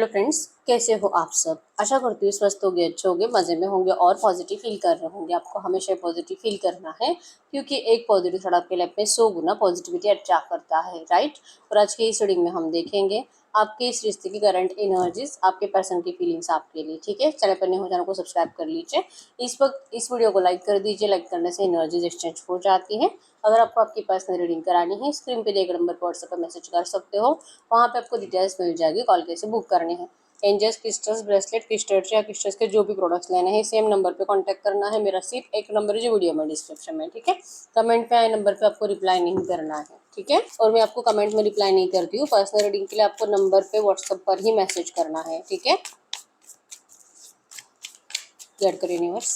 Hello friends, कैसे हो आप सब। आशा करती हूँ स्वस्थ होंगे, अच्छे होंगे, मज़े में होंगे और पॉजिटिव फील कर रहे होंगे। आपको हमेशा पॉजिटिव फील करना है क्योंकि एक पॉजिटिव थोड़ा आपके लाइफ में 100 गुना पॉजिटिविटी अट्रैक्ट करता है, राइट। और आज के इस रीडिंग में हम देखेंगे आपके इस रिश्ते की करंट एनर्जीज, आपके पर्सन की फीलिंग्स आपके लिए। ठीक है, चैनल पर नए हो चैनल को सब्सक्राइब कर लीजिए। इस वक्त इस वीडियो को लाइक कर दीजिए। लाइक करने से एनर्जीज एक्सचेंज हो जाती है। अगर आपको आपकी पर्सनल रीडिंग करानी है, स्क्रीन पे दिए गए नंबर पर व्हाट्सएप पर मैसेज कर सकते हो। वहाँ पे आपको डिटेल्स मिल जाएगी, कॉल कैसे बुक करने हैं। एंजल्स क्रिस्टल्स ब्रेसलेट क्रिस्टल्स या क्रिस्टल्स के जो भी प्रोडक्ट्स लेने हैं सेम नंबर पे कांटेक्ट करना है। मेरा सिर्फ एक नंबर है जो वीडियो में डिस्क्रिप्शन में, ठीक है। कमेंट पे आए नंबर पे आपको रिप्लाई नहीं करना है, ठीक है। और मैं आपको कमेंट में रिप्लाई नहीं करती हूँ। पर्सनल रीडिंग के लिए आपको नंबर पे व्हाट्सएप पर ही मैसेज करना है, ठीक है। गाइड करो यूनिवर्स।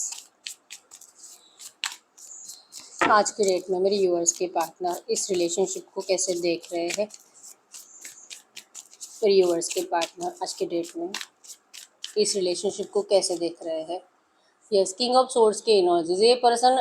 आज के डेट में मेरे व्यूअर्स के पार्टनर इस रिलेशनशिप को कैसे देख रहे हैं। मेरे व्यूअर्स के पार्टनर आज के डेट में इस रिलेशनशिप को कैसे देख रहे हैं। यस, किंग ऑफ सोर्ड्स के एनर्जीज। ये पर्सन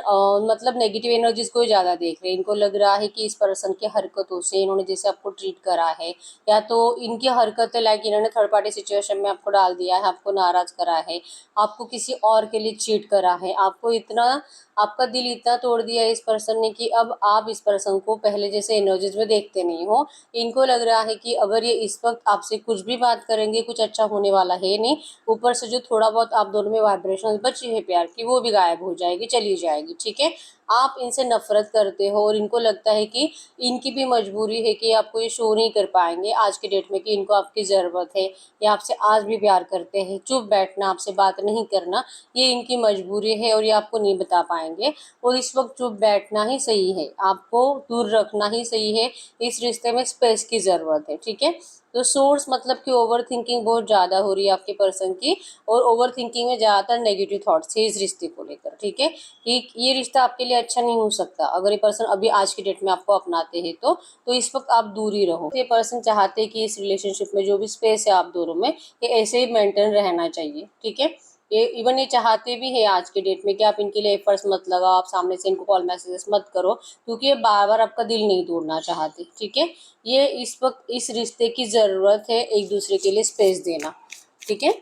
मतलब नेगेटिव एनर्जीज को ज़्यादा देख रहे हैं। इनको लग रहा है कि इस पर्सन की हरकतों से, इन्होंने जैसे आपको ट्रीट करा है, या तो इनकी हरकतें लाइक इन्होंने थर्ड पार्टी सिचुएशन में आपको डाल दिया है, आपको नाराज़ करा है, आपको किसी और के लिए चीट करा है, आपको इतना, आपका दिल इतना तोड़ दिया है इस पर्सन ने कि अब आप इस पर्सन को पहले जैसे एनर्जीज में देखते नहीं हो। इनको लग रहा है कि अगर ये इस वक्त आपसे कुछ भी बात करेंगे कुछ अच्छा होने वाला है नहीं। ऊपर से जो थोड़ा बहुत आप दोनों में वाइब्रेशन बची है प्यार की, वो भी गायब हो जाएगी, चली जाएगी, ठीक है। आप इनसे नफरत करते हो और इनको लगता है कि इनकी भी मजबूरी है कि आपको ये शो नहीं कर पाएंगे आज के डेट में कि इनको आपकी ज़रूरत है, या आपसे आज भी प्यार करते हैं। चुप बैठना, आपसे बात नहीं करना, ये इनकी मजबूरी है और ये आपको नहीं बता पाएंगे। और इस वक्त चुप बैठना ही सही है, आपको दूर रखना ही सही है। इस रिश्ते में स्पेस की ज़रूरत है, ठीक है। तो सोर्स मतलब कि ओवर थिंकिंग बहुत ज़्यादा हो रही है आपके पर्सन की, और ओवर थिंकिंग में ज़्यादातर नेगेटिव थॉट्स है इस रिश्ते को लेकर, ठीक है। कि ये रिश्ता आपके लिए अच्छा नहीं हो सकता अगर ये पर्सन अभी आज की डेट में आपको अपनाते हैं तो इस वक्त आप दूर ही रहो। ये पर्सन चाहते हैं कि इस रिलेशनशिप में जो भी स्पेस है आप दोनों में, ये ऐसे ही मेंटेन रहना चाहिए, ठीक है। ये इवन ये चाहते भी है आज के डेट में कि आप इनके लिए एफर्ट्स मत लगाओ, आप सामने से इनको कॉल मैसेजेस मत करो, क्योंकि ये बार बार आपका दिल नहीं तोड़ना चाहते, ठीक है। ये इस वक्त इस रिश्ते की ज़रूरत है एक दूसरे के लिए स्पेस देना, ठीक है।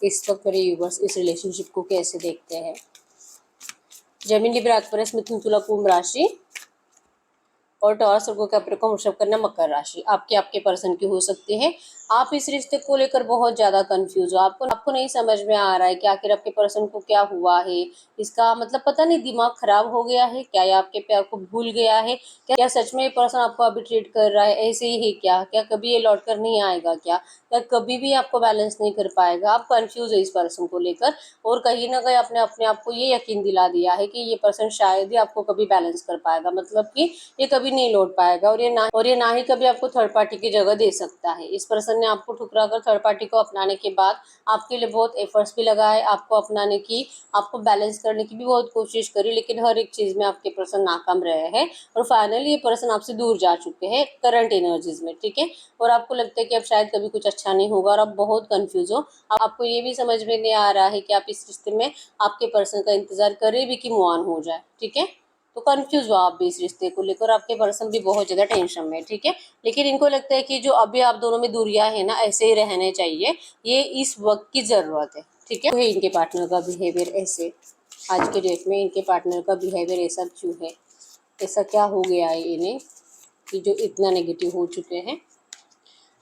इस वक्त मेरे व्यूअर्स इस रिलेशनशिप को कैसे देखते हैं। जेमिनी, लिब्रा, एक्वेरियस, मिथुन, तुला, कुंभ राशि और टॉरस, कैप्रिकॉर्न, वृषभ, कन्या, मकर राशि आपके पर्सन की हो सकती है। आप इस रिश्ते को लेकर बहुत ज़्यादा कंफ्यूज हो। आपको नहीं समझ में आ रहा है कि आखिर आपके पर्सन को क्या हुआ है। इसका मतलब पता नहीं दिमाग खराब हो गया है क्या, या आपके प्यार को भूल गया है क्या सच में ये पर्सन आपको अभी ट्रीट कर रहा है ऐसे ही है क्या कभी ये लौट कर नहीं आएगा क्या कभी भी आपको बैलेंस नहीं कर पाएगा। आप कंफ्यूज है इस पर्सन को लेकर, और कहीं ना कहीं आपने अपने आप को ये यकीन दिला दिया है कि ये पर्सन शायद ही आपको कभी बैलेंस कर पाएगा, मतलब कि ये कभी नहीं लौट पाएगा, और ये ना ही कभी आपको थर्ड पार्टी की जगह दे सकता है। इस पर्सन ने आपको ठुकरा कर थर्ड पार्टी को अपनाने के बाद आपके लिए बहुत एफर्ट्स भी लगाए, आपको अपनाने की, आपको बैलेंस करने की भी बहुत कोशिश करी, लेकिन हर एक चीज़ में आपके पर्सन नाकाम रहे हैं। और फाइनली ये पर्सन आपसे दूर जा चुके हैं करंट एनर्जीज में, ठीक है। और आपको लगता है कि अब शायद कभी कुछ अच्छा नहीं होगा, और आप बहुत कंफ्यूज हो। आपको ये भी समझ में नहीं आ रहा है कि आप इस रिश्ते में आपके पर्सन का इंतजार करें भी कि मूव ऑन हो जाए, ठीक है। तो कंफ्यूज हो आप भी इस रिश्ते को लेकर, आपके पर्सन भी बहुत ज़्यादा टेंशन में है, ठीक है। लेकिन इनको लगता है कि जो अभी आप दोनों में दूरियां है ना, ऐसे ही रहने चाहिए, ये इस वक्त की ज़रूरत है, ठीक है। तो इनके पार्टनर का बिहेवियर ऐसे आज के डेट में, इनके पार्टनर का बिहेवियर ऐसा क्यों है, ऐसा क्या हो गया है इन्हें कि जो इतना नेगेटिव हो चुके हैं।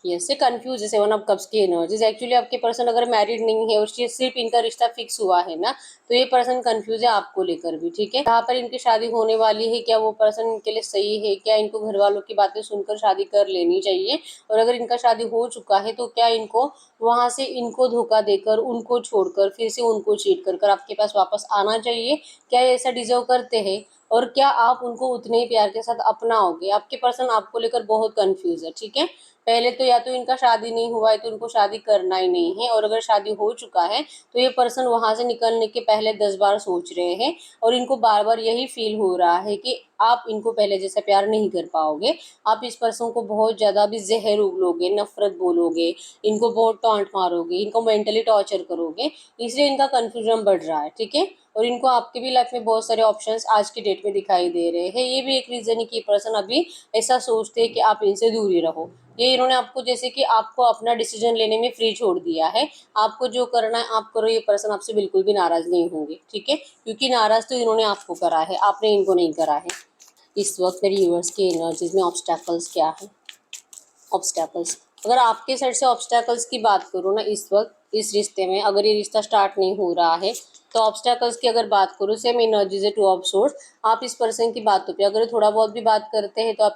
ये से कंफ्यूज है। 7 ऑफ कप्स की एनर्जीज। एक्चुअली आपके पर्सन अगर मैरिड नहीं है और सिर्फ इनका रिश्ता फिक्स हुआ है ना, तो ये पर्सन कंफ्यूज है आपको लेकर भी, ठीक है। यहाँ पर इनकी शादी होने वाली है, क्या वो पर्सन इनके लिए सही है, क्या इनको घर वालों की बातें सुनकर शादी कर लेनी चाहिए, और अगर इनका शादी हो चुका है तो क्या इनको वहाँ से इनको धोखा देकर, उनको छोड़कर, फिर से उनको चीट कर आपके पास वापस आना चाहिए, क्या ये ऐसा डिजर्व करते हैं, और क्या आप उनको उतने ही प्यार के साथ अपनाओगे। आपके पर्सन आपको लेकर बहुत कंफ्यूज है, ठीक है। पहले तो या तो इनका शादी नहीं हुआ है तो इनको शादी करना ही नहीं है, और अगर शादी हो चुका है तो ये पर्सन वहां से निकलने के पहले 10 बार सोच रहे हैं, और इनको बार बार यही फील हो रहा है कि आप इनको पहले जैसा प्यार नहीं कर पाओगे। आप इस पर्सन को बहुत ज़्यादा भी जहर उगलोगे, नफरत बोलोगे, इनको बहुत टॉन्ट मारोगे, इनको मेंटली टॉर्चर करोगे, इसलिए इनका कन्फ्यूजन बढ़ रहा है, ठीक है। और इनको आपके भी लाइफ में बहुत सारे ऑप्शंस आज की डेट में दिखाई दे रहे हैं। ये भी एक रीज़न है कि पर्सन अभी ऐसा सोचते हैं कि आप इनसे दूर ही रहो। ये इन्होंने आपको जैसे कि आपको अपना डिसीजन लेने में फ्री छोड़ दिया है, आपको जो करना है आप करो, ये पर्सन आपसे बिल्कुल भी नाराज नहीं होंगे, ठीक है, क्योंकि नाराज तो इन्होंने आपको करा है, आपने इनको नहीं करा है। इस वक्त मेरी व्यूअर्स की एनर्जीज में ऑब्स्टैकल्स क्या है? ऑब्स्टैकल्स, अगर आपके साइड से ऑब्स्टैकल्स की बात करूँ ना, इस वक्त इस रिश्ते में अगर ये रिश्ता स्टार्ट नहीं हो रहा है, तो ऑब्स्टैकल्स की अगर बात करूँ, सेम एनर्जीज है टू ऑफ सोर्स। आप इस पर्सन की बातों पे अगर थोड़ा बहुत भी बात करते हैं तो आप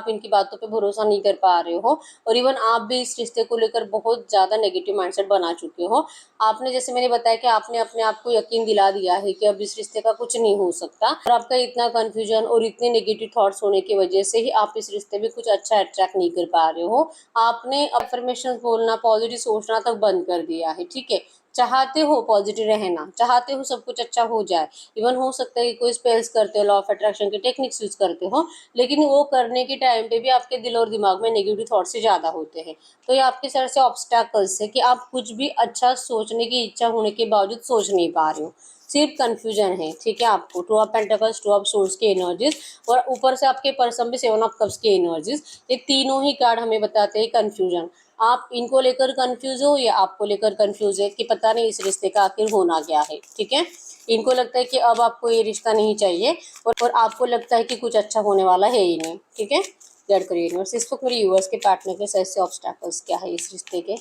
इनकी बातों पे भरोसा नहीं कर पा रहे हो, और इवन आप भी इस रिश्ते को लेकर बहुत ज़्यादा नेगेटिव माइंडसेट बना चुके हो। आपने, जैसे मैंने बताया कि आपने अपने आप को यकीन दिला दिया है कि अब इस रिश्ते का कुछ नहीं हो सकता, और आपका इतना कंफ्यूजन और इतने नेगेटिव थॉट्स होने की वजह से ही आप इस रिश्ते में कुछ अच्छा अट्रैक्ट नहीं कर पा रहे हो। आपने अफर्मेशन बोलना, पॉजिटिव सोचना तक बंद कर दिया है, ठीक है। चाहते हो पॉजिटिव रहना, चाहते हो सब कुछ अच्छा हो जाए, इवन हो सकता है कि कोई स्पेल्स करते हो, लॉ ऑफ अट्रैक्शन के टेक्निक्स यूज करते हो, लेकिन वो करने के टाइम पे भी आपके दिल और दिमाग में नेगेटिव थॉट्स से ज़्यादा होते हैं। तो ये आपके सर से ऑब्स्टैकल्स है कि आप कुछ भी अच्छा सोचने की इच्छा होने के बावजूद सोच नहीं पा रहे हो, सिर्फ कंफ्यूजन है, ठीक है। आपको two of pentacles, two of source की एनर्जीज, और ऊपर से आपके पर्सन भी सेवन ऑफ कप्स की एनर्जीज, ये तीनों ही कार्ड हमें बताते हैं कंफ्यूजन। आप इनको लेकर कंफ्यूज हो या आपको लेकर कंफ्यूज है कि पता नहीं इस रिश्ते का आखिर होना क्या है, ठीक है। इनको लगता है कि अब आपको ये रिश्ता नहीं चाहिए, और आपको लगता है कि कुछ अच्छा होने वाला है ही नहीं, ठीक है। जड़ करिए यूनिवर्स, इस वक्त मेरे यूवर्स के पार्टनर के साइड से ऑब्स्टैकल्स क्या है इस रिश्ते के?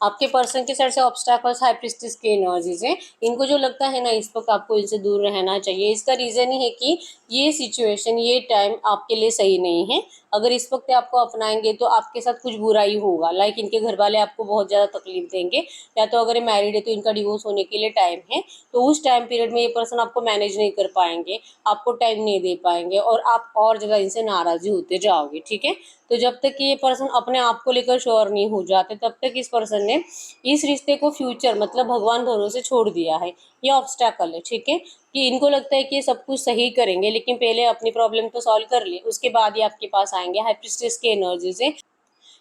आपके पर्सन के साइड से ऑब्स्टैकल्स हाई प्रीस्टिस की एनर्जीज है। इनको जो लगता है ना इस वक्त आपको इनसे दूर रहना चाहिए, इसका रीज़न ही है कि ये सिचुएशन, ये टाइम आपके लिए सही नहीं है। अगर इस वक्त आपको अपनाएंगे तो आपके साथ कुछ बुरा ही होगा, लाइक इनके घर वाले आपको बहुत ज़्यादा तकलीफ देंगे, या तो अगर ये मैरिड है तो इनका डिवोर्स होने के लिए टाइम है, तो उस टाइम पीरियड में ये पर्सन आपको मैनेज नहीं कर पाएंगे, आपको टाइम नहीं दे पाएंगे, और आप और ज़्यादा इनसे नाराज़ी होते जाओगे, ठीक है। तो जब तक कि ये पर्सन अपने आप को लेकर श्योर नहीं हो जाते, तब तक इस पर्सन ने इस रिश्ते को फ्यूचर मतलब भगवान भरोसे छोड़ दिया है। ये ऑब्स्टैकल है, ठीक है, कि इनको लगता है कि ये सब कुछ सही करेंगे, लेकिन पहले अपनी प्रॉब्लम तो सॉल्व कर ले, उसके बाद ही आपके पास आएंगे। हाई प्रीस्टिस की एनर्जी से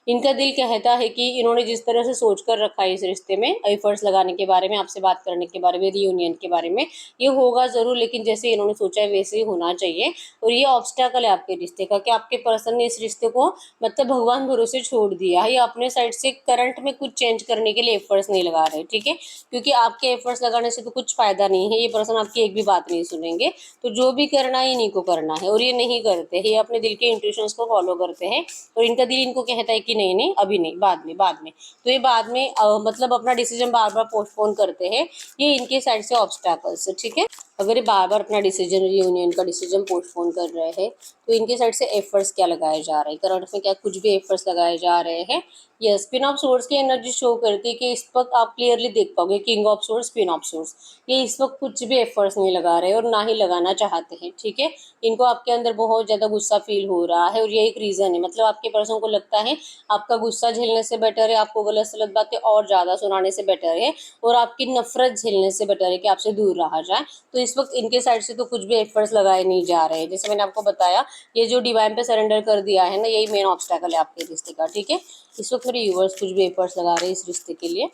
इनका दिल कहता है कि इन्होंने जिस तरह से सोच कर रखा है इस रिश्ते में, एफर्ट्स लगाने के बारे में, आपसे बात करने के बारे में, रियूनियन के बारे में, ये होगा ज़रूर, लेकिन जैसे इन्होंने सोचा है वैसे ही होना चाहिए। और ये ऑब्स्टैकल है आपके रिश्ते का कि आपके पर्सन ने इस रिश्ते को मतलब भगवान भरोसे छोड़ दिया है, या अपने साइड से करंट में कुछ चेंज करने के लिए एफर्ट्स नहीं लगा रहे, ठीक है, क्योंकि आपके एफर्ट्स लगाने से तो कुछ फ़ायदा नहीं है, ये पर्सन आपकी एक भी बात नहीं सुनेंगे। तो जो भी करना है इन्हीं को करना है, और ये नहीं करते, ये अपने दिल के इंट्यूशंस को फॉलो करते हैं, और इनका दिल इनको कहता है कि नहीं नहीं अभी नहीं, बाद में, बाद में। तो ये बाद में मतलब अपना डिसीजन बार बार पोस्टपोन करते हैं, ये इनके साइड से ऑब्स्टैकल्स है, ठीक है। अगर ये बार बार अपना डिसीजन, यूनियन का डिसीजन पोस्टपोन कर रहे हैं, तो इनके साइड से एफर्ट्स क्या लगाए जा रहे हैं, करंट में क्या कुछ भी एफर्ट्स लगाए जा रहे हैं? यस, स्पिन ऑफ सोर्स की एनर्जी शो करती है कि इस वक्त आप क्लियरली देख पाओगे, king of source, spin off source, ये इस वक्त कुछ भी एफर्ट्स नहीं लगा रहे और ना ही लगाना चाहते हैं, ठीक है। इनको आपके अंदर बहुत ज़्यादा गुस्सा फील हो रहा है, और ये एक रीज़न है, मतलब आपके पर्सन को लगता है आपका गुस्सा झेलने से बेटर है, आपको गलत सलत बातें और ज़्यादा सुनाने से बेटर है, और आपकी नफरत झेलने से बेटर है कि आपसे दूर रहा जाए। तो इस वक्त इनके साइड से तो कुछ भी एफर्ट्स लगाए नहीं जा रहे हैं, जैसे मैंने आपको बताया, ये जो डिवाइन पे सरेंडर कर दिया है ना, यही मेन ऑब्स्टैकल है आपके रिश्ते का, ठीक है। इस वक्त मेरे व्यूअर्स कुछ भी एफर्ट्स लगा रहे हैं इस रिश्ते के लिए,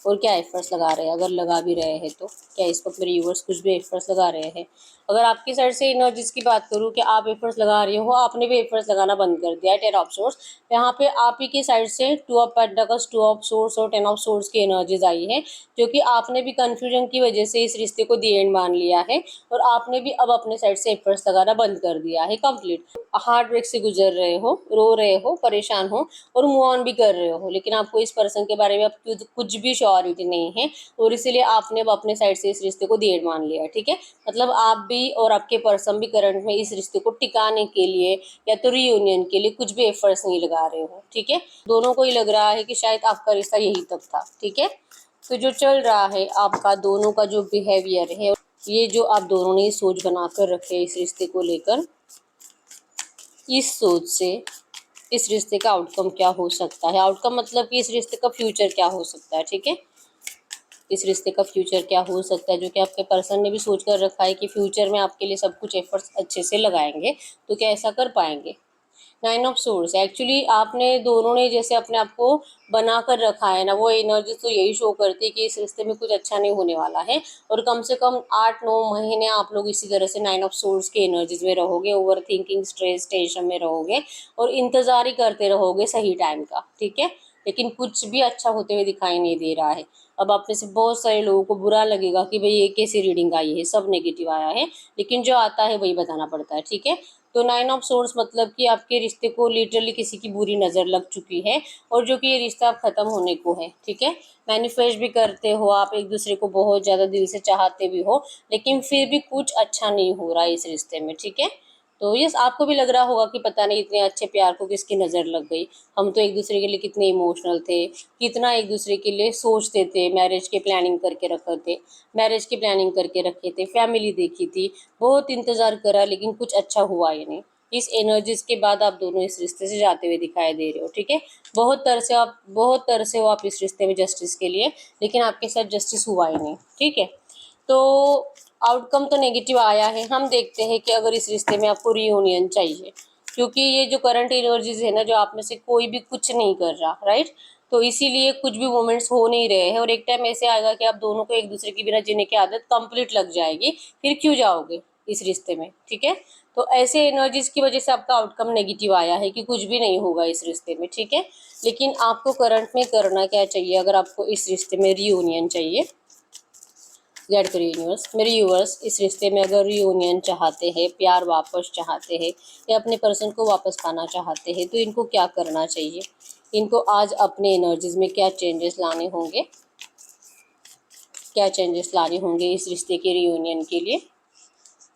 और क्या एफर्ट्स लगा रहे हैं, अगर लगा भी रहे हैं तो क्या इस वक्त मेरे व्यूअर्स कुछ भी एफर्ट्स लगा रहे हैं? अगर आपकी साइड से एनर्जीज की बात करूँ कि आप एफर्ट्स लगा रहे हो, आपने भी एफर्ट्स लगाना बंद कर दिया है। 10 ऑफ सोर्स, यहाँ पे आप ही की साइड से 2 ऑफ पेंटाकल्स, 2 ऑफ सोर्स और 10 ऑफ सोर्स की एनर्जीज आई है, जो कि आपने भी कंफ्यूजन की वजह से इस रिश्ते को दी एंड मान लिया है, और आपने भी अब अपने साइड से एफर्ट्स लगाना बंद कर दिया है कंप्लीट। हार्ट ब्रेक से गुजर रहे हो, रो रहे हो, परेशान हो, और मूव ऑन भी कर रहे हो, लेकिन आपको इस पर्सन के बारे में अब कुछ भी श्योरिटी नहीं है, और इसीलिए आपने अब अपने साइड से इस रिश्ते को देर मान लिया, ठीक है। मतलब आप भी और आपके पर्सन भी करंट में इस रिश्ते को टिकाने के लिए या तो रीयूनियन के लिए कुछ भी एफर्ट्स नहीं लगा रहे हो, ठीक है। दोनों को ही लग रहा है कि शायद आपका रिश्ता यही तक था, ठीक है। तो जो चल रहा है आपका दोनों का जो बिहेवियर है, ये जो आप दोनों ने सोच बनाकर रखे इस रिश्ते को लेकर, इस सोच से इस रिश्ते का आउटकम क्या हो सकता है, आउटकम मतलब कि इस रिश्ते का फ्यूचर क्या हो सकता है, ठीक है। इस रिश्ते का फ्यूचर क्या हो सकता है, जो कि आपके पर्सन ने भी सोच कर रखा है कि फ्यूचर में आपके लिए सब कुछ एफर्ट्स अच्छे से लगाएंगे, तो क्या ऐसा कर पाएंगे? 9 ऑफ सोर्स एक्चुअली आपने दोनों ने जैसे अपने आप को बना कर रखा है ना, वो एनर्जी तो यही शो करती है कि इस रिश्ते में कुछ अच्छा नहीं होने वाला है। और कम से कम 8-9 महीने आप लोग इसी तरह से 9 ऑफ सोर्स की एनर्जीज में रहोगे, ओवर थिंकिंग, स्ट्रेस, टेंशन में रहोगे और इंतजार ही करते रहोगे सही टाइम का, ठीक है। लेकिन कुछ भी अच्छा होते हुए दिखाई नहीं दे रहा है। अब आप में से बहुत सारे लोगों को बुरा लगेगा कि भाई ये कैसी रीडिंग आई है, सब नेगेटिव आया है, लेकिन जो आता है वही बताना पड़ता है, ठीक है। तो 9 ऑफ सोर्स मतलब कि आपके रिश्ते को लिटरली किसी की बुरी नज़र लग चुकी है और जो कि ये रिश्ता अब ख़त्म होने को है, ठीक है। मैनिफेस्ट भी करते हो आप, एक दूसरे को बहुत ज़्यादा दिल से चाहते भी हो, लेकिन फिर भी कुछ अच्छा नहीं हो रहा है इस रिश्ते में, ठीक है। तो यस, आपको भी लग रहा होगा कि पता नहीं इतने अच्छे प्यार को किसकी नज़र लग गई, हम तो एक दूसरे के लिए कितने इमोशनल थे, कितना एक दूसरे के लिए सोचते थे, मैरिज की प्लानिंग करके रखे थे, फैमिली देखी थी, बहुत इंतज़ार करा, लेकिन कुछ अच्छा हुआ ही नहीं। इस एनर्जीज के बाद आप दोनों इस रिश्ते से जाते हुए दिखाई दे रहे हो, ठीक है। बहुत तरसे हो आप इस रिश्ते में जस्टिस के लिए, लेकिन आपके साथ जस्टिस हुआ ही नहीं, ठीक है। तो आउटकम तो नेगेटिव आया है। हम देखते हैं कि अगर इस रिश्ते में आपको रियूनियन चाहिए, क्योंकि ये जो करंट एनर्जीज है ना, जो आप में से कोई भी कुछ नहीं कर रहा, राइट। तो इसीलिए कुछ भी मोमेंट्स हो नहीं रहे हैं और एक टाइम ऐसे आएगा कि आप दोनों को एक दूसरे के बिना जीने की आदत कंप्लीट लग जाएगी, फिर क्यों जाओगे इस रिश्ते में, ठीक है। तो ऐसे एनर्जीज की वजह से आपका आउटकम नेगेटिव आया है कि कुछ भी नहीं होगा इस रिश्ते में, ठीक है। लेकिन आपको करंट में करना क्या चाहिए अगर आपको इस रिश्ते में रियूनियन चाहिए? गेट करिए यूनिवर्स, मेरे यूवर्स इस रिश्ते में अगर रियूनियन चाहते हैं, प्यार वापस चाहते हैं या अपने पर्सन को वापस पाना चाहते हैं, तो इनको क्या करना चाहिए? इनको आज अपने एनर्जीज में क्या चेंजेस लाने होंगे, इस रिश्ते के रियूनियन के लिए?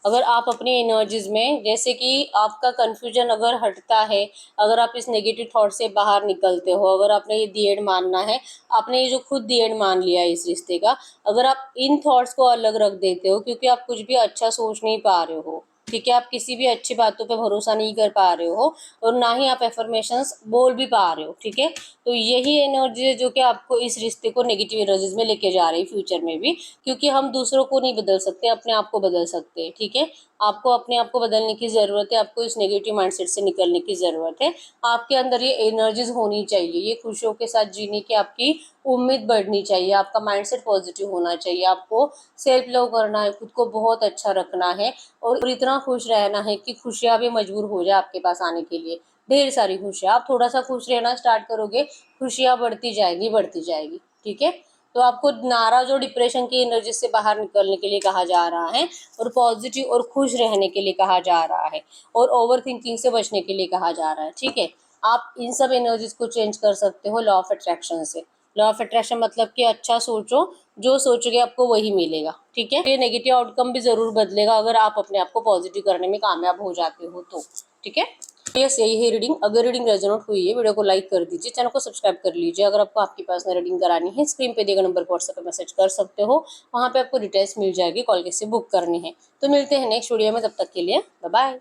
अगर आप अपनी एनर्जीज में, जैसे कि आपका कन्फ्यूजन अगर हटता है, अगर आप इस नेगेटिव थॉट से बाहर निकलते हो, अगर आपने ये दी एंड मानना है, आपने ये जो खुद दी एंड मान लिया है इस रिश्ते का, अगर आप इन थॉट्स को अलग रख देते हो, क्योंकि आप कुछ भी अच्छा सोच नहीं पा रहे हो, ठीक है, आप किसी भी अच्छी बातों पे भरोसा नहीं कर पा रहे हो और ना ही आप एफर्मेशंस बोल भी पा रहे हो, ठीक है। तो यही एनर्जी है जो कि आपको इस रिश्ते को नेगेटिव एनर्जीज में लेके जा रही है फ्यूचर में भी, क्योंकि हम दूसरों को नहीं बदल सकते, अपने आप को बदल सकते हैं, ठीक है। आपको अपने आप को बदलने की ज़रूरत है, आपको इस नेगेटिव माइंडसेट से निकलने की ज़रूरत है। आपके अंदर ये एनर्जीज होनी चाहिए, ये खुशियों के साथ जीने की आपकी उम्मीद बढ़नी चाहिए, आपका माइंडसेट पॉजिटिव होना चाहिए, आपको सेल्फ लव करना है, खुद को बहुत अच्छा रखना है और इतना खुश रहना है कि खुशियाँ भी मजबूर हो जाए आपके पास आने के लिए, ढेर सारी खुशियाँ। आप थोड़ा सा खुश रहना स्टार्ट करोगे, खुशियाँ बढ़ती जाएगी, ठीक है। तो आपको नाराज और डिप्रेशन की एनर्जी से बाहर निकलने के लिए कहा जा रहा है और पॉजिटिव और खुश रहने के लिए कहा जा रहा है और ओवर थिंकिंग से बचने के लिए कहा जा रहा है, ठीक है। आप इन सब एनर्जीज को चेंज कर सकते हो लॉ ऑफ अट्रैक्शन से। लॉ ऑफ अट्रैक्शन मतलब कि अच्छा सोचो, जो सोचोगे आपको वही मिलेगा, ठीक है। ये नेगेटिव आउटकम भी जरूर बदलेगा अगर आप अपने आप को पॉजिटिव करने में कामयाब हो जाते हो तो, ठीक है। यस, यही है रीडिंग। अगर रीडिंग रेजोनेट हुई है, वीडियो को लाइक कर दीजिए, चैनल को सब्सक्राइब कर लीजिए। अगर आपको आपकी पर्सनल रीडिंग करानी है, स्क्रीन पे दिए गए नंबर पर व्हाट्सएप पे मैसेज कर सकते हो, वहाँ पे आपको डिटेल्स मिल जाएगी, कॉल कैसे बुक करनी है। तो मिलते हैं नेक्स्ट वीडियो में, तब तक के लिए बाय बाय।